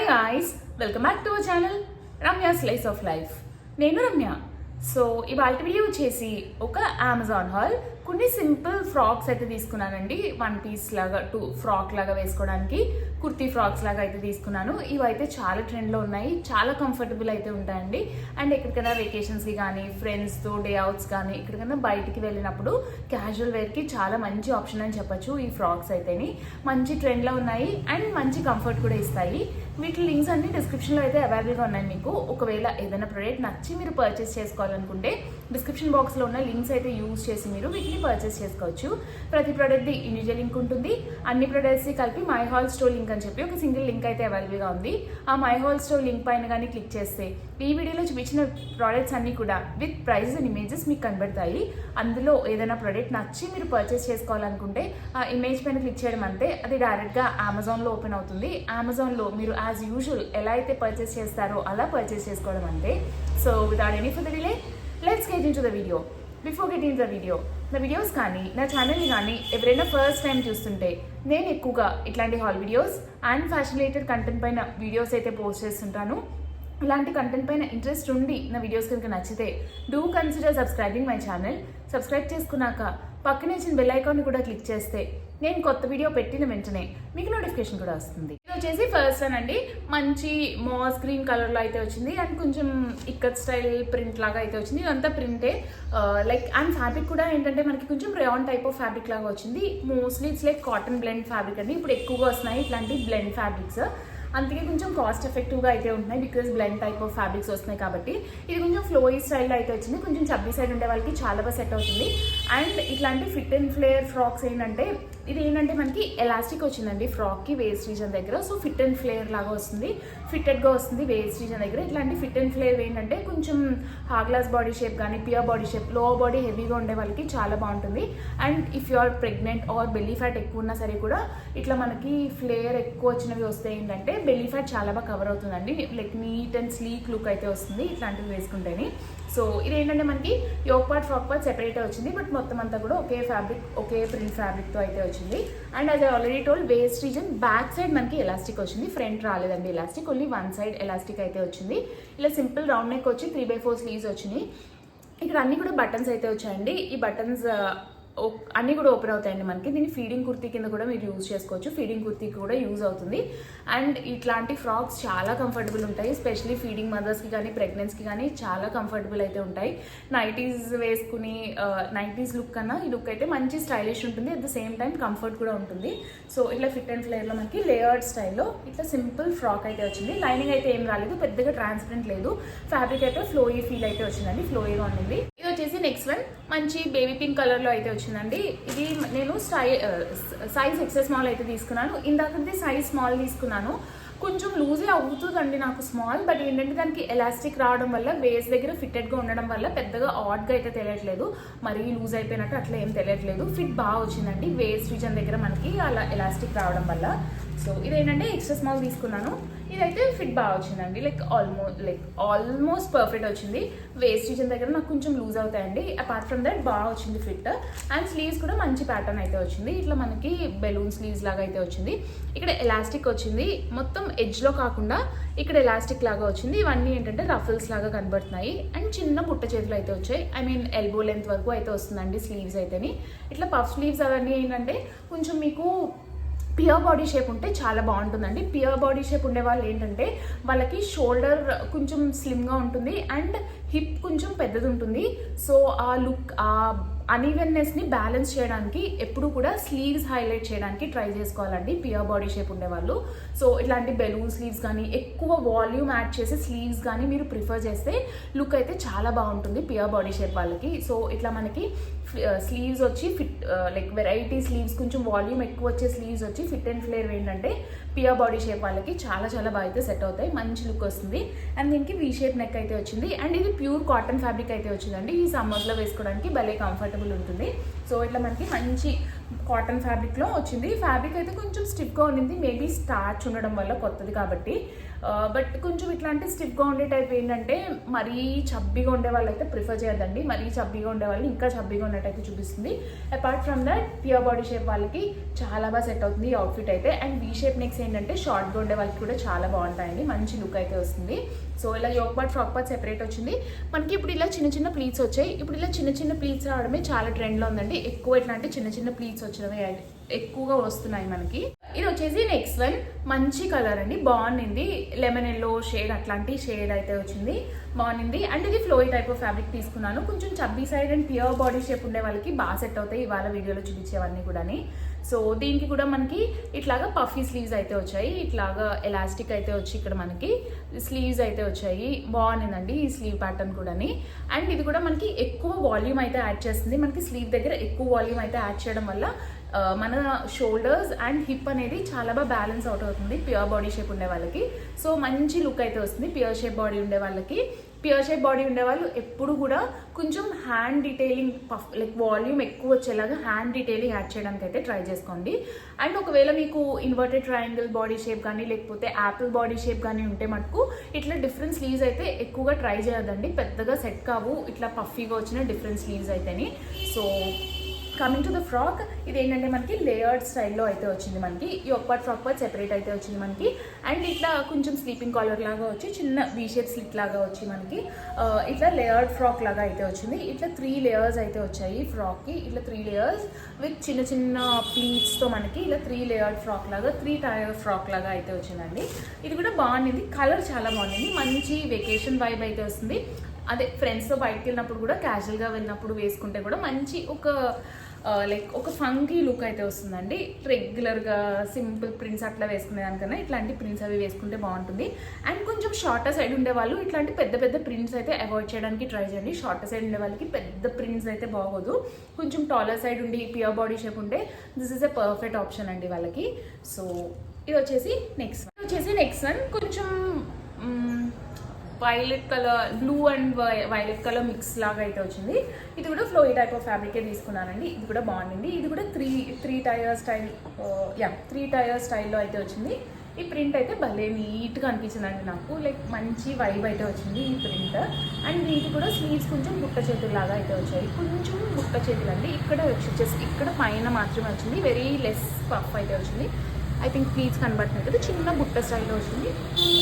Hi guys, welcome back to our channel Ramya slice of life. నేను Ramya. So ఇవాళ video వచ్చేసి ఒక అమెజాన్ హాల్. కొన్ని సింపుల్ ఫ్రాక్స్ అయితే తీసుకున్నానండి. 1 పీస్ లాగా 2 ఫ్రాక్ లాగా వేసుకోవడానికి కుర్తీ ఫ్రాక్స్ లాగా అయితే తీసుకున్నాను. ఇవైతే చాలా ట్రెండ్లో ఉన్నాయి, చాలా కంఫర్టబుల్ అయితే ఉంటాయండి. అండ్ ఎక్కడికైనా వెకేషన్స్కి కానీ ఫ్రెండ్స్తో డే అవుట్స్ కానీ ఎక్కడికైనా బయటికి వెళ్ళినప్పుడు క్యాజువల్ వేర్కి చాలా మంచి ఆప్షన్ అని చెప్పచ్చు. ఈ ఫ్రాక్స్ అయితేని మంచి ట్రెండ్లో ఉన్నాయి అండ్ మంచి కంఫర్ట్ కూడా ఇస్తాయి. వీటి లింక్స్ అన్ని డిస్క్రిప్షన్లో అయితే అవైలబుల్గా ఉన్నాయి. మీకు ఒకవేళ ఏదైనా ప్రోడక్ట్ నచ్చి మీరు పర్చేస్ చేసుకోవాలనుకుంటే డిస్క్రిప్షన్ బాక్స్లో ఉన్న లింక్స్ అయితే యూజ్ చేసి మీరు వీటిని పర్చేస్ చేసుకోవచ్చు. ప్రతి ప్రోడక్ట్ది ఇండివిజువల్ లింక్ ఉంటుంది. అన్ని ప్రోడక్ట్స్ని కలిపి మై హాల్ స్టోర్ లింక్ అని చెప్పి ఒక సింగిల్ లింక్ అయితే అవైలబుల్గా ఉంది. ఆ మై హాల్ స్టోర్ లింక్ పైన కానీ క్లిక్ చేస్తే ఈ వీడియోలో చూపించిన ప్రోడక్ట్స్ అన్ని కూడా విత్ ప్రైజెస్ అండ్ ఇమేజెస్ మీకు కనబడతాయి. అందులో ఏదైనా ప్రోడక్ట్ నచ్చి మీరు పర్చేస్ చేసుకోవాలనుకుంటే ఆ ఇమేజ్ పైన క్లిక్ చేయడం అంతే, అది డైరెక్ట్గా అమెజాన్లో ఓపెన్ అవుతుంది. అమెజాన్లో మీరు యాజ్ యూజువల్ ఎలా అయితే పర్చేస్ చేస్తారో అలా పర్చేస్ చేసుకోవడం అంతే. So without any further delay let's get in to the video. Before get in the videos కానీ నా ఛానల్ని కానీ ఎవరైనా ఫస్ట్ టైం చూస్తుంటే నేను ఎక్కువగా ఇట్లాంటి hall videos and fashion related content పైన వీడియోస్ అయితే పోస్ట్ చేస్తుంటాను. ఇలాంటి కంటెంట్ పైన ఇంట్రెస్ట్ ఉండి నా వీడియోస్ కనుక నచ్చితే do consider subscribing my channel. Subscribe చేసుకున్నాక పక్కనే ఇచ్చిన బెల్ ఐకాన్ని కూడా క్లిక్ చేస్తే నేను కొత్త వీడియో పెట్టిన వెంటనే మీకు నోటిఫికేషన్ కూడా వస్తుంది. ఇది వచ్చేసి ఫస్ట్ వన్ అండి. మంచి మాస్ గ్రీన్ కలర్లో అయితే వచ్చింది అండ్ కొంచెం ఇక్కత్ స్టైల్ ప్రింట్ లాగా అయితే వచ్చింది. ఇదంతా ప్రింటే లైక్ అండ్ ఫ్యాబ్రిక్ కూడా ఏంటంటే మనకి కొంచెం రేయాన్ టైప్ ఆఫ్ ఫ్యాబ్రిక్ లాగా వచ్చింది. Mostly it's like cotton blend fabric అండి. ఇప్పుడు ఎక్కువగా వస్తున్నాయి ఇట్లాంటి బ్లెండ్ ఫ్యాబ్రిక్స్. అందుకే కొంచెం కాస్ట్ ఎఫెక్టివ్గా అయితే ఉంటున్నాయి because blend type of fabrics వస్తున్నాయి కాబట్టి. ఇది కొంచెం ఫ్లోయి స్టైల్లో అయితే వచ్చింది. కొంచెం చబ్బీ సైడ్ ఉండే వాళ్ళకి చాలా బాగా సెట్ అవుతుంది. అండ్ ఇట్లాంటి ఫిట్ అండ్ ఫ్లేర్ ఫ్రాక్స్ ఏంటంటే ఇది ఏంటంటే మనకి ఎలాస్టిక్ వచ్చిందండి ఫ్రాక్కి వేస్ట్ రీజన్ దగ్గర. సో ఫిట్ అండ్ ఫ్లేర్ లాగా వస్తుంది, ఫిట్టెడ్గా వస్తుంది వేస్ట్ రీజన్ దగ్గర. ఇట్లాంటి ఫిట్ అండ్ ఫ్లేర్ ఏంటంటే కొంచెం హాగ్లాస్ బాడీ షేప్ కానీ pear body shape, low body హెవీగా ఉండే వాళ్ళకి చాలా బాగుంటుంది. And if you are pregnant or belly fat ఎక్కువ ఉన్నా సరే కూడా ఇట్లా మనకి ఫ్లేర్ ఎక్కువ వచ్చినవి వస్తే ఏంటంటే బెల్లీ ఫ్యాట్ చాలా బాగా కవర్ అవుతుందండి. Like neat and sleek look అయితే వస్తుంది ఇట్లాంటివి వేసుకుంటేనే. సో ఇది ఏంటంటే మనకి yoke part frock part separate వచ్చింది, బట్ మొత్తం అంతా కూడా ఒకే ఫ్యాబ్రిక్ ఒకే ప్రింట్ ఫ్యాబ్రిక్తో అయితే వచ్చింది. అండ్ అది already told waste reason back side మనకి ఎలాస్టిక్ వచ్చింది, ఫ్రంట్ రాలేదండి elastic, only one side elastic అయితే వచ్చింది. ఇలా సింపుల్ రౌండ్ నెక్ వచ్చి 3/4 స్లీవ్స్ వచ్చినాయి. ఇక్కడ అన్ని కూడా బటన్స్ అయితే వచ్చాయండి. ఈ బటన్స్ అన్నీ కూడా ఓపెన్ అవుతాయండి మనకి. దీన్ని ఫీడింగ్ కుర్తీ కింద కూడా మీరు యూజ్ చేసుకోవచ్చు, ఫీడింగ్ కుర్తీకి కూడా యూజ్ అవుతుంది. అండ్ ఇట్లాంటి ఫ్రాక్స్ చాలా కంఫర్టబుల్ ఉంటాయి, ఎస్పెషలీ ఫీడింగ్ మదర్స్కి కానీ ప్రెగ్నెన్సీకి కానీ చాలా కంఫర్టబుల్ అయితే ఉంటాయి. నైటీస్ వేసుకుని నైటీస్ లుక్ కన్నా ఈ లుక్ అయితే మంచి స్టైలిష్ ఉంటుంది, at the same time comfort కూడా ఉంటుంది. సో ఇట్లా ఫిట్ అండ్ ఫ్లేర్లో మనకి లేయర్డ్ స్టైల్లో ఇట్లా సింపుల్ ఫ్రాక్ అయితే వచ్చింది. లైనింగ్ అయితే ఏం రాలేదు, పెద్దగా ట్రాన్స్పరెంట్ లేదు. ఫ్యాబ్రిక్ అయితే ఫ్లోయీ ఫీల్ అయితే వచ్చిందండి, ఫ్లోయీగా ఉంది. ఇది వచ్చేసి నెక్స్ట్ వన్ మంచి బేబీ పింక్ కలర్లో అయితే వచ్చిందండి. ఇది నేను సైజ్ ఎక్సెస్ స్మాల్ అయితే తీసుకున్నాను. ఇందాకది సైజ్ స్మాల్ తీసుకున్నాను. కొంచెం లూజే అవుతుందండి నాకు స్మాల్, బట్ ఏంటంటే దానికి ఎలాస్టిక్ రావడం వల్ల వేస్ట్ దగ్గర ఫిట్టెడ్గా ఉండడం వల్ల పెద్దగా ఆడ్గా అయితే తెలియట్లేదు, మరీ లూజ్ అయిపోయినట్టు అట్లా ఏం తెలియట్లేదు. ఫిట్ బాగా వచ్చిందండి వేస్ట్ రీజన్ దగ్గర మనకి అలా ఎలాస్టిక్ రావడం వల్ల. సో ఇదేంటంటే ఎక్స్ట్రా స్మాల్ తీసుకున్నాను. ఇదైతే ఫిట్ బాగా వచ్చిందండి, లైక్ ఆల్మోస్ట్ పర్ఫెక్ట్ వచ్చింది. వేస్ట్ రీజన్ దగ్గర నాకు కొంచెం లూజ్ అవుతాయండి, అపార్ట్ ఫ్రమ్ దట్ బాగా వచ్చింది ఫిట్. అండ్ స్లీవ్స్ కూడా మంచి ప్యాటర్న్ అయితే వచ్చింది, ఇట్లా మనకి బెలూన్ స్లీవ్స్ లాగా అయితే వచ్చింది. ఇక్కడ ఎలాస్టిక్ వచ్చింది, మొత్తం ఎడ్జ్లో కాకుండా ఇక్కడ ఎలాస్టిక్ లాగా వచ్చింది. ఇవన్నీ ఏంటంటే రఫల్స్ లాగా కనబడుతున్నాయి. అండ్ చిన్న బుట్ట చేతులు అయితే వచ్చాయి, ఐ మీన్ ఎల్బో లెంత్ వరకు అయితే వస్తుందండి స్లీవ్స్ అయితేని. ఇట్లా పఫ్ స్లీవ్స్ అవన్నీ ఏంటంటే కొంచెం మీకు పియర్ బాడీ షేప్ ఉంటే చాలా బాగుంటుందండి. పియర్ బాడీ షేప్ ఉండే వాళ్ళు ఏంటంటే వాళ్ళకి షోల్డర్ కొంచెం స్లిమ్గా ఉంటుంది అండ్ హిప్ కొంచెం పెద్దది ఉంటుంది. సో ఆ లుక్ ఆ అన్ఈవెన్నెస్ని బ్యాలెన్స్ చేయడానికి ఎప్పుడు కూడా స్లీవ్స్ హైలైట్ చేయడానికి ట్రై చేసుకోవాలండి పియర్ బాడీ షేప్ ఉండేవాళ్ళు. సో ఇట్లాంటి బెలూన్ స్లీవ్స్ కానీ ఎక్కువ వాల్యూమ్ యాడ్ చేసే స్లీవ్స్ కానీ మీరు ప్రిఫర్ చేస్తే లుక్ అయితే చాలా బాగుంటుంది పియర్ బాడీ షేప్ వాళ్ళకి. సో ఇట్లా మనకి స్లీవ్స్ వచ్చి ఫిట్ లైక్ వెరైటీ స్లీవ్స్, కొంచెం వాల్యూమ్ ఎక్కువ వచ్చే స్లీవ్స్ వచ్చి ఫిట్ అండ్ ఫ్లేర్ ఏంటంటే పియర్ బాడీ షేప్ వాళ్ళకి చాలా చాలా బాగా అయితే సెట్ అవుతాయి, మంచి లుక్ వస్తుంది. అండ్ దీనికి వీ షేప్ నెక్ అయితే వచ్చింది. అండ్ ఇది ప్యూర్ కాటన్ ఫ్యాబ్రిక్ అయితే వచ్చిందండి. ఈ సమ్మర్స్లో వేసుకోవడానికి భలే కంఫర్టబుల్ ఉంటుంది. సో ఇట్లా మనకి మంచి కాటన్ ఫ్యాబ్రిక్లో వచ్చింది. ఫ్యాబ్రిక్ అయితే కొంచెం స్టిఫ్గా ఉండింది, మేబీ స్టార్చ్ ఉండడం వల్ల కొత్తది కాబట్టి. బట్ కొంచెం ఇట్లాంటి స్టిఫ్గా ఉండే టైప్ ఏంటంటే మరీ చబ్బీగా ఉండే వాళ్ళు అయితే ప్రిఫర్ చేయొద్దండి. మరీ చబ్బీగా ఉండే వాళ్ళు ఇంకా చబ్బీగా ఉన్నట్టయితే చూపిస్తుంది. Apart from that pure body shape వాళ్ళకి చాలా బాగా సెట్ అవుతుంది ఈ అవుట్ఫిట్ అయితే. అండ్ వీ షేప్ నెక్స్ ఏంటంటే షార్ట్గా ఉండే వాళ్ళకి కూడా చాలా బాగుంటాయండి, మంచి లుక్ అయితే వస్తుంది. సో ఇలా yoke part frock part separate వచ్చింది మనకి. ఇప్పుడు ఇలా చిన్న చిన్న ప్లీట్స్ వచ్చాయి. ఇప్పుడు ఇలా చిన్న చిన్న ప్లీట్స్ రావడమే చాలా ట్రెండ్లో ఉందండి. ఎక్కువ ఇట్లాంటి చిన్న చిన్న ప్లీట్స్ వచ్చినవి ఎక్కువగా వస్తున్నాయి మనకి. ఇది వచ్చేసి నెక్స్ట్ వన్, మంచి కలర్ అండి, బాగుంది. లెమన్ ఎల్లో షేడ్ అట్లాంటి షేడ్ అయితే వచ్చింది, బాగుంది. అండ్ ఇది ఫ్లోయి టైప్ ఆఫ్ ఫ్యాబ్రిక్ తీసుకున్నాను. కొంచెం chubby side and pure body shape ఉండే వాళ్ళకి బాగా సెట్ అవుతాయి ఇవాళ వీడియోలో చూపించేవన్నీ కూడా. సో దీనికి కూడా మనకి ఇట్లాగా పఫీ స్లీవ్స్ అయితే వచ్చాయి, ఇట్లాగా ఎలాస్టిక్ అయితే వచ్చి ఇక్కడ మనకి స్లీవ్స్ అయితే వచ్చాయి. బాగుందండి ఈ స్లీవ్ ప్యాటర్న్ కూడా. అండ్ ఇది కూడా మనకి ఎక్కువ వాల్యూమ్ అయితే యాడ్ చేస్తుంది. మనకి స్లీవ్ దగ్గర ఎక్కువ వాల్యూమ్ అయితే యాడ్ చేయడం వల్ల మన షోల్డర్స్ అండ్ హిప్ అనేది చాలా బాగా బ్యాలెన్స్ అవుట్ అవుతుంది ప్యూర్ బాడీ షేప్ ఉండే వాళ్ళకి. సో మంచి లుక్ అయితే వస్తుంది ప్యూర్ షేప్ బాడీ ఉండే వాళ్ళకి. ప్యూర్ షేప్ బాడీ ఉండేవాళ్ళు ఎప్పుడు కూడా కొంచెం హ్యాండ్ డీటెయిలింగ్ లైక్ వాల్యూమ్ ఎక్కువ వచ్చేలాగా హ్యాండ్ డీటెయిలింగ్ యాడ్ చేయడానికి అయితే ట్రై చేసుకోండి. అండ్ ఒకవేళ మీకు ఇన్వర్టెడ్ ట్రయాంగిల్ బాడీ షేప్ కానీ లేకపోతే యాపిల్ బాడీ షేప్ కానీ ఉంటే మటుకు ఇట్లా డిఫరెంట్ స్లీవ్స్ అయితే ఎక్కువగా ట్రై చేయొద్దండి, పెద్దగా సెట్ కావు ఇట్లా పఫీగా వచ్చిన డిఫరెంట్ స్లీవ్స్ అయితేని. So coming to the frock, ఇది ఏంటంటే మనకి లేయర్డ్ స్టైల్లో అయితే వచ్చింది మనకి. ఈ ఒక పార్ట్ ఫ్రాక్ పార్ట్ సెపరేట్ అయితే వచ్చింది మనకి. అండ్ ఇట్లా కొంచెం స్లీపింగ్ కాలర్ లాగా వచ్చి చిన్న వీ షేప్ స్లిట్ లాగా వచ్చి మనకి ఇట్లా లేయర్డ్ ఫ్రాక్ లాగా అయితే వచ్చింది. ఇట్లా 3 లేయర్స్ అయితే వచ్చాయి ఫ్రాక్కి. ఇట్లా 3 లేయర్స్ విత్ చిన్న చిన్న ప్లీట్స్తో మనకి ఇలా 3 లేయర్డ్ ఫ్రాక్ లాగా 3 టైర్ ఫ్రాక్ లాగా అయితే వచ్చిందండి. ఇది కూడా బాగుంది, కలర్ చాలా బాగుంది, మంచి వెకేషన్ వైబ్ అయితే వస్తుంది. అదే ఫ్రెండ్స్తో బయటకు వెళ్ళినప్పుడు కూడా క్యాజువల్గా వెళ్ళినప్పుడు వేసుకుంటే కూడా మంచి లైక్ ఒక ఫంకీ లుక్ అయితే వస్తుందండి. రెగ్యులర్గా సింపుల్ ప్రింట్స్ అట్లా వేసుకునే దానికన్నా ఇట్లాంటి ప్రింట్స్ అవి వేసుకుంటే బాగుంటుంది. అండ్ కొంచెం షార్టర్ సైడ్ ఉండే వాళ్ళు ఇట్లాంటి పెద్ద పెద్ద ప్రింట్స్ అయితే అవాయిడ్ చేయడానికి ట్రై చేయండి. షార్టర్ సైడ్ ఉండే వాళ్ళకి పెద్ద ప్రింట్స్ అయితే బాగోదు. కొంచెం టాలర్ సైడ్ ఉండి ప్యూర్ బాడీ షేప్ ఉంటే this is a perfect option అండి వాళ్ళకి. సో ఇది వచ్చేసి నెక్స్ట్ వన్ కొంచెం violet colour, blue and violet colour mix లాగా అయితే వచ్చింది. ఇది కూడా ఫ్లోయి టైప్ ఆఫ్ ఫ్యాబ్రికే తీసుకున్నానండి. ఇది కూడా బాగుంది. ఇది కూడా త్రీ టైర్ స్టైల్, 3 టైర్ స్టైల్లో అయితే వచ్చింది. ఈ ప్రింట్ అయితే భలే నీట్గా అనిపించిందండి నాకు, లైక్ మంచి వైబ్ అయితే వచ్చింది ఈ ప్రింట్. అండ్ దీనికి కూడా స్లీవ్స్ కొంచెం బుట్ట చేతుల్లాగా అయితే వచ్చాయి, కొంచెం బుట్ట చేతులు అండి. ఇక్కడ వచ్చేసి ఇక్కడ పైన మాత్రమే వచ్చింది, వెరీ లెస్ పఫ్ అయితే వచ్చింది. ఐ థింక్ ప్లీట్స్ కనబడుతుంది కదా, చిన్న బుట్ట స్టైల్లో వచ్చింది.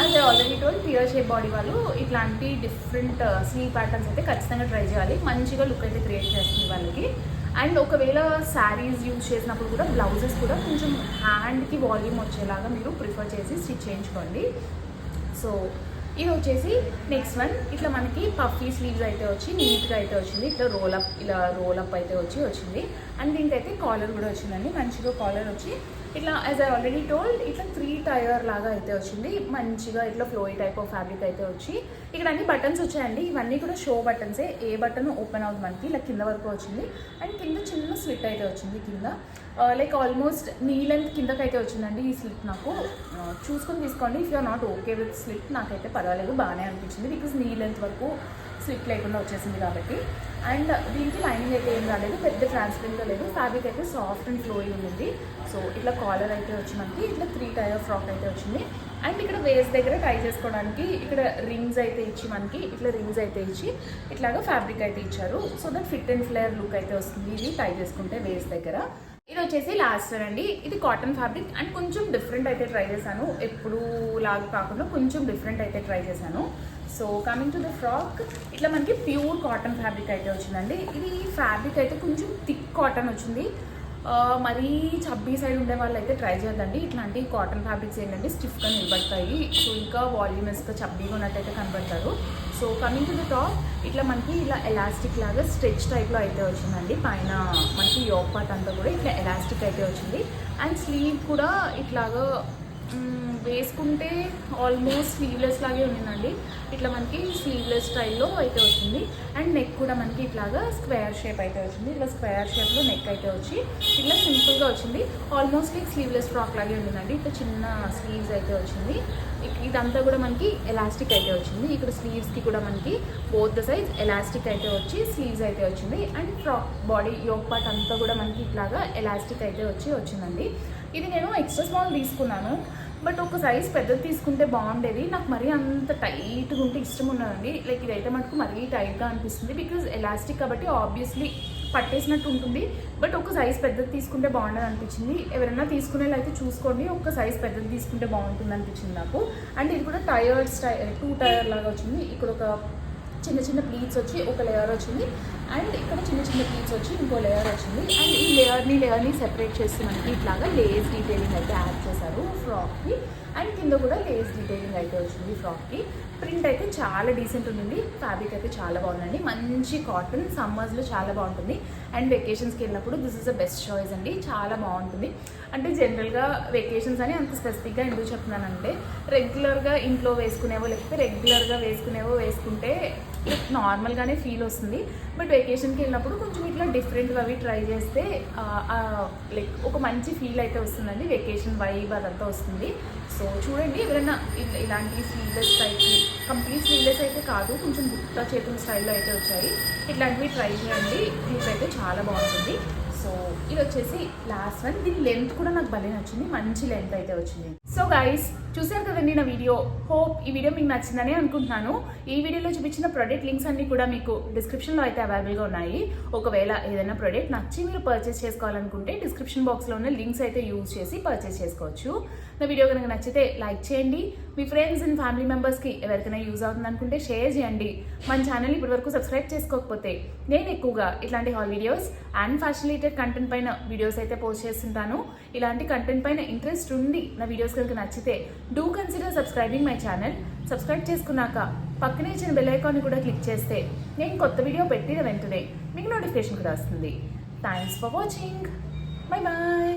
And already told pure shape body వాళ్ళు ఇట్లాంటి డిఫరెంట్ స్లీవ్ ప్యాటర్న్స్ అయితే ఖచ్చితంగా ట్రై చేయాలి, మంచిగా లుక్ అయితే క్రియేట్ చేస్తుంది వాళ్ళకి. అండ్ ఒకవేళ శారీస్ యూజ్ చేసినప్పుడు కూడా బ్లౌజెస్ కూడా కొంచెం హ్యాండ్కి వాల్యూమ్ వచ్చేలాగా మీరు ప్రిఫర్ చేసి స్టిచ్ చేయించుకోండి. సో ఇది వచ్చేసి నెక్స్ట్ వన్, ఇట్లా మనకి పఫీ స్లీవ్స్ అయితే వచ్చి నీట్గా అయితే వచ్చింది. ఇట్లా రోల్ అప్ అయితే వచ్చింది. అండ్ దీనికైతే కాలర్ కూడా వచ్చిందండి, మంచిగా కాలర్ వచ్చి ఇట్లా యాజ్ ఐ ఆల్రెడీ టోల్డ్ ఇట్లా 3 టైర్ లాగా అయితే వచ్చింది. మంచిగా ఇట్లా ఫ్లోయి టైప్ ఆఫ్ ఫ్యాబ్రిక్ అయితే వచ్చి ఇక్కడ అన్ని బటన్స్ వచ్చాయండి. ఇవన్నీ కూడా షో బటన్సే, ఏ బటన్ ఓపెన్ అవుతుంది మనకి, ఇలా కింద వరకు వచ్చింది. అండ్ కింద చిన్న స్లిట్ అయితే వచ్చింది కింద, లైక్ ఆల్మోస్ట్ నీ లెంత్ కిందకి అయితే వచ్చిందండి ఈ స్లిట్. నాకు చూసుకొని తీసుకోండి, if you're not okay with slit నాకైతే పర్వాలేదు, బాగానే అనిపించింది. బికాజ్ నీ లెంత్ వరకు స్లిట్ లేకుండా వచ్చేసింది కాబట్టి. అండ్ దీనికి లైనింగ్ అయితే ఏం రాలేదు, పెద్ద ట్రాన్స్పరెంట్గా లేదు, ఫ్యాబ్రిక్ అయితే సాఫ్ట్ అండ్ ఫ్లోయింగ్ ఉంది. సో ఇట్లా కాలర్ అయితే వచ్చి మనకి ఇట్లా 3 టైర్ ఫ్రాక్ అయితే వచ్చింది. అండ్ ఇక్కడ వేస్ట్ దగ్గర టై చేసుకోవడానికి ఇక్కడ రింగ్స్ అయితే ఇచ్చి మనకి ఇట్లా రింగ్స్ అయితే ఇచ్చి ఇట్లాగా ఫ్యాబ్రిక్ అయితే ఇచ్చారు. So that fit and flare look అయితే వస్తుంది ఇది టై చేసుకుంటే వేస్ట్ దగ్గర. ఇది వచ్చేసి లాస్ట్ అండి, ఇది కాటన్ ఫ్యాబ్రిక్ అండ్ కొంచెం డిఫరెంట్ అయితే ట్రై చేశాను, ఎప్పుడు లాగా కాకుండా కొంచెం డిఫరెంట్ అయితే ట్రై చేశాను. So coming to the frock, ఇట్లా మనకి ప్యూర్ కాటన్ ఫ్యాబ్రిక్ అయితే వచ్చిందండి. ఇది ఫ్యాబ్రిక్ అయితే కొంచెం థిక్ కాటన్ వచ్చింది. మరీ చబ్బీ సైడ్ ఉండే వాళ్ళు అయితే ట్రై చేయొద్దండి. ఇట్లాంటి కాటన్ ఫ్యాబ్రిక్స్ ఏంటంటే స్టిఫ్గా నిలబడతాయి, సో ఇంకా వాల్యూమస్గా చబ్బీగా ఉన్నట్టయితే కనబడతారు. So coming to the top, ఇట్లా మనకి ఇలా ఎలాస్టిక్ లాగా స్ట్రెచ్ టైప్లో అయితే వచ్చిందండి. పైన మనకి యోక్ పార్ట్ అంతా కూడా ఇట్లా ఎలాస్టిక్ అయితే వచ్చింది. అండ్ స్లీవ్ కూడా ఇట్లాగా వేసుకుంటే ఆల్మోస్ట్ స్లీవ్లెస్ లాగే ఉండిందండి. ఇట్లా మనకి స్లీవ్లెస్ స్టైల్లో అయితే వచ్చింది. అండ్ నెక్ కూడా మనకి ఇట్లాగా స్క్వేర్ షేప్ అయితే వచ్చింది. ఇట్లా స్క్వేర్ షేప్లో నెక్ అయితే వచ్చి ఇట్లా సింపుల్గా వచ్చింది. ఆల్మోస్ట్ లైక్ స్లీవ్లెస్ ఫ్రాక్ లాగే ఉండిందండి. ఇట్లా చిన్న స్లీవ్స్ అయితే వచ్చింది. ఇదంతా కూడా మనకి ఎలాస్టిక్ అయితే వచ్చింది. ఇక్కడ స్లీవ్స్కి కూడా మనకి బోత్ ద సైజ్ ఎలాస్టిక్ అయితే వచ్చి స్లీవ్స్ అయితే వచ్చింది. And frock body yoke part అంతా కూడా మనకి ఇట్లాగా ఎలాస్టిక్ అయితే వచ్చిందండి. ఇది నేను ఎక్స్ట్రా స్మాల్ తీసుకున్నాను, బట్ ఒక సైజ్ పెద్దది తీసుకుంటే బాగుండేది. నాకు మరీ అంత టైట్గా ఉంటే ఇష్టం ఉన్నదండి. లైక్ ఇదైతే మటుకు మరీ టైట్గా అనిపిస్తుంది, బికాజ్ ఎలాస్టిక్ కాబట్టి ఆబ్వియస్లీ పట్టేసినట్టు ఉంటుంది. బట్ ఒక సైజ్ పెద్దది తీసుకుంటే బాగుండదు అనిపించింది. ఎవరైనా తీసుకునేలా చూసుకోండి, ఒక సైజ్ పెద్దది తీసుకుంటే బాగుంటుంది అనిపించింది నాకు. అండ్ ఇది కూడా టైర్డ్ స్టైల్ 2 టైర్ లాగా వచ్చింది. ఇక్కడ ఒక చిన్న చిన్న ప్లీట్స్ వచ్చి ఒక లేయర్ వచ్చింది. అండ్ ఇక్కడ చిన్న చిన్న ప్లీట్స్ వచ్చి ఇంకో లేయర్ వచ్చింది. అండ్ ఈ లేయర్ని సెపరేట్ చేసి మనకి ఇట్లాగా లేస్ డీటెయిలింగ్ అయితే యాడ్ చేశారు ఫ్రాక్కి. అండ్ కింద కూడా లేస్ డీటెయిలింగ్ అయితే వచ్చింది ఫ్రాక్కి. ప్రింట్ అయితే చాలా డీసెంట్ ఉండింది. ఫ్యాబ్రిక్ అయితే చాలా బాగుందండి. మంచి కాటన్, సమ్మర్స్లో చాలా బాగుంటుంది. అండ్ వెకేషన్స్కి వెళ్ళినప్పుడు this is the best choice అండి. చాలా బాగుంటుంది. అంటే జనరల్గా వెకేషన్స్ అని అంత స్పెసిఫిక్గా ఎందుకు చెప్తున్నానంటే, రెగ్యులర్గా ఇంట్లో వేసుకునేవో లేకపోతే రెగ్యులర్గా వేసుకుంటే నార్మల్గానే ఫీల్ వస్తుంది. బట్ వెకేషన్కి వెళ్ళినప్పుడు కొంచెం ఇట్లా డిఫరెంట్గా అవి ట్రై చేస్తే లైక్ ఒక మంచి ఫీల్ అయితే వస్తుందండి. వెకేషన్ వైబ్ అదంతా వస్తుంది. సో చూడండి, ఎవరైనా ఇలాంటి స్లీవ్లెస్ టైప్కి, కంప్లీట్ స్లీవ్లెస్ అయితే కాదు, కొంచెం బుట్ట చేతుల స్టైల్లో అయితే వచ్చాయి. ఇట్లాంటివి ట్రై చేయండి. లుక్ అయితే చాలా బాగుంటుంది. సో ఇది వచ్చేసి లాస్ట్ వన్. దీని లెంత్ కూడా నాకు భలే నచ్చింది. మంచి లెంత్ అయితే వచ్చింది. సో గైస్, చూసారు కదండి నా వీడియో. హోప్ ఈ వీడియో మీకు నచ్చిందని అనుకుంటున్నాను. ఈ వీడియోలో చూపించిన ప్రోడక్ట్ లింక్స్ అన్ని కూడా మీకు డిస్క్రిప్షన్లో అయితే అవైలబుల్గా ఉన్నాయి. ఒకవేళ ఏదైనా ప్రోడక్ట్ నచ్చి మీరు పర్చేస్ చేసుకోవాలనుకుంటే డిస్క్రిప్షన్ బాక్స్లో ఉన్న లింక్స్ అయితే యూజ్ చేసి పర్చేస్ చేసుకోవచ్చు. నా వీడియో కనుక నచ్చితే లైక్ చేయండి. మీ ఫ్రెండ్స్ అండ్ ఫ్యామిలీ మెంబర్స్కి ఎవరికైనా యూజ్ అవుతుంది అనుకుంటే షేర్ చేయండి. మన ఛానల్ ఇప్పటివరకు సబ్స్క్రైబ్ చేసుకోకపోతే, నేను ఎక్కువగా ఇట్లాంటి hall videos and fashion related content పైన వీడియోస్ అయితే పోస్ట్ చేస్తుంటాను. ఇలాంటి కంటెంట్ పైన ఇంట్రెస్ట్ ఉండి నా వీడియోస్ కనుక నచ్చితే do consider subscribing my channel. Subscribe చేసుకున్నాక పక్కనే ఇచ్చిన బెల్ ఐకాన్ని కూడా క్లిక్ చేస్తే నేను కొత్త వీడియో పెట్టిన వెంటనే మీకు నోటిఫికేషన్ కూడా వస్తుంది. Thanks for watching. Bye bye.